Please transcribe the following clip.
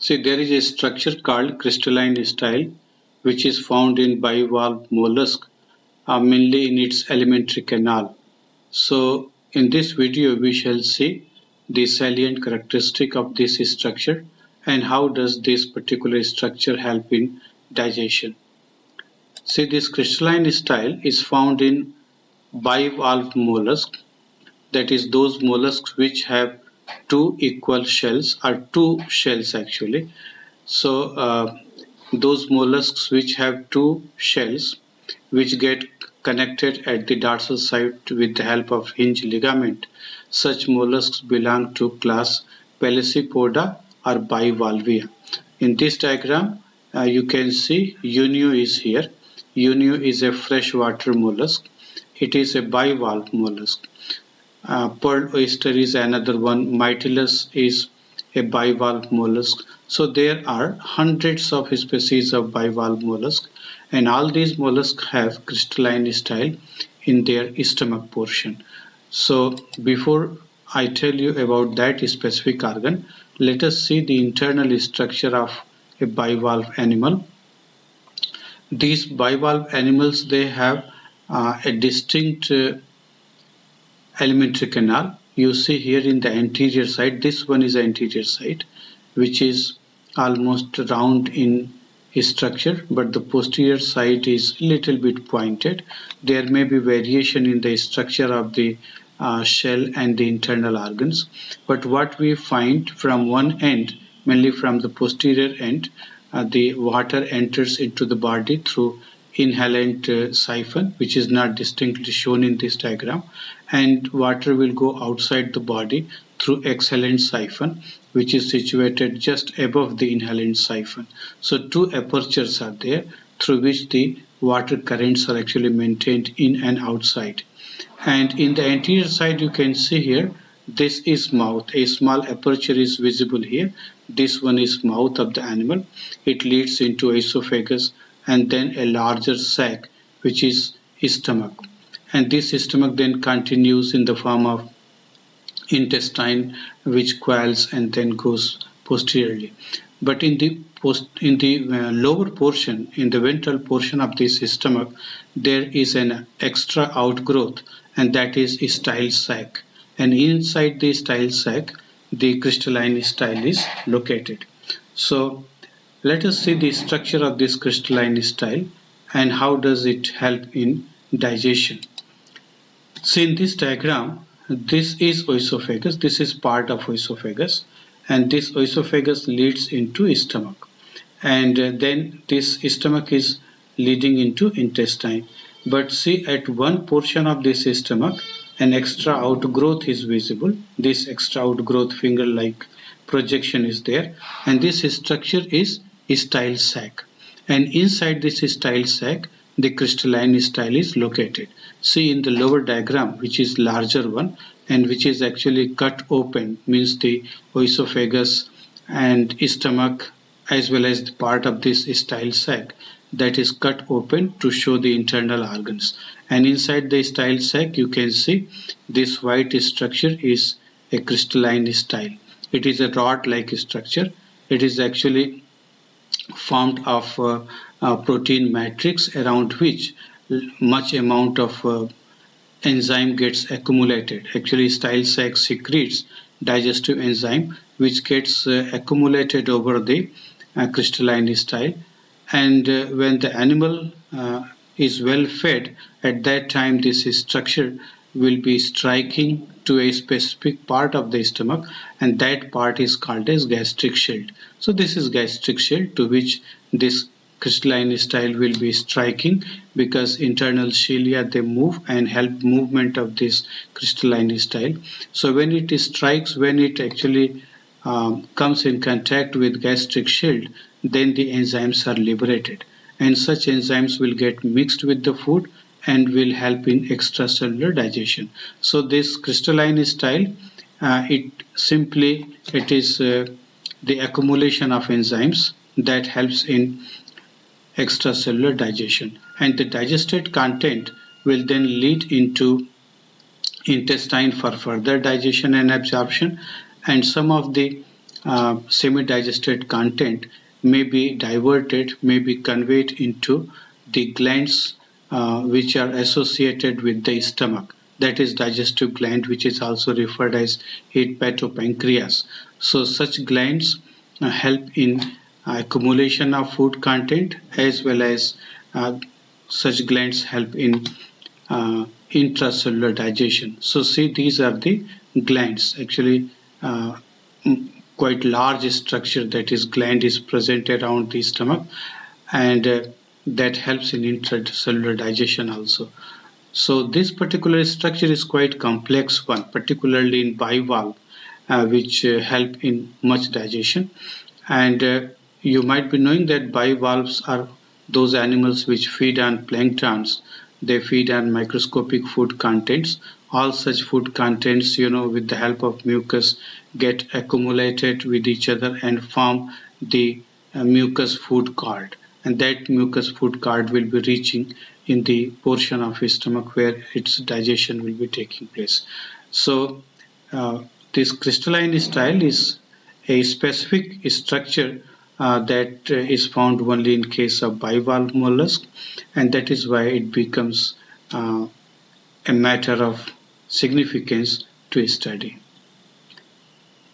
See, there is a structure called crystalline style, which is found in bivalve mollusk, mainly in its alimentary canal. So, in this video, we shall see the salient characteristic of this structure and how does this particular structure help in digestion. See, this crystalline style is found in bivalve mollusk, that is those mollusks which have two equal shells or two shells actually. So those mollusks which have two shells which get connected at the dorsal side with the help of hinge ligament, such mollusks belong to class Pelecypoda or Bivalvia. In this diagram you can see Unio is here. Unio is a freshwater mollusk. It is a bivalve mollusk. Pearl oyster is another one. Mytilus is a bivalve mollusk. So there are hundreds of species of bivalve mollusk, and all these mollusks have crystalline style in their stomach portion. So before I tell you about that specific organ, let us see the internal structure of a bivalve animal. These bivalve animals, they have a distinct alimentary canal. You see here in the anterior side, this one is anterior side, which is almost round in structure, but the posterior side is little bit pointed. There may be variation in the structure of the shell and the internal organs, but what we find from one end, mainly from the posterior end, the water enters into the body through inhalant siphon, which is not distinctly shown in this diagram, and water will go outside the body through exhalant siphon, which is situated just above the inhalant siphon. So two apertures are there through which the water currents are actually maintained in and outside. And in the anterior side, you can see here, this is mouth. A small aperture is visible here. This one is mouth of the animal. It leads into esophagus and then a larger sac, which is stomach. And this stomach then continues in the form of intestine, which coils and then goes posteriorly. But in the lower portion, in the ventral portion of this stomach, there is an extra outgrowth, and that is style sac. And inside the style sac, the crystalline style is located. So let us see the structure of this crystalline style and how does it help in digestion. See, in this diagram, this is oesophagus. This is part of oesophagus, and this oesophagus leads into stomach, and then this stomach is leading into intestine. But see, at one portion of this stomach, an extra outgrowth is visible. This extra outgrowth finger-like projection is there, and this structure is style sac, and inside this style sac the crystalline style is located. See in the lower diagram, which is larger one and which is actually cut open, means the oesophagus and stomach as well as the part of this style sac that is cut open to show the internal organs. And inside the style sac you can see this white structure is a crystalline style. It is a rod-like structure. It is actually formed of protein matrix around which much amount of enzyme gets accumulated. Actually, style sac secretes digestive enzyme which gets accumulated over the crystalline style, and when the animal is well fed, at that time this structure will be striking to a specific part of the stomach, and that part is called as gastric shield. So this is gastric shield to which this crystalline style will be striking, because internal cilia, they move and help movement of this crystalline style. So when it strikes, when it actually comes in contact with gastric shield, then the enzymes are liberated, and such enzymes will get mixed with the food and will help in extracellular digestion. So this crystalline style, it is the accumulation of enzymes that helps in extracellular digestion, and the digested content will then lead into intestine for further digestion and absorption, and some of the semi-digested content may be diverted, may be conveyed into the glands which are associated with the stomach. That is digestive gland, which is also referred as hepatopancreas. So such glands help in accumulation of food content, as well as such glands help in intracellular digestion. So see, these are the glands. Actually, quite large structure, that is gland, is present around the stomach, and that helps in intracellular digestion also. So this particular structure is quite complex one, particularly in bivalve, which help in much digestion. And you might be knowing that bivalves are those animals which feed on planktons. They feed on microscopic food contents. All such food contents, with the help of mucus, get accumulated with each other and form the mucus food card. And that mucus food card will be reaching in the portion of his stomach where its digestion will be taking place. So this crystalline style is a specific structure that is found only in case of bivalve mollusk, and that is why it becomes a matter of significance to study.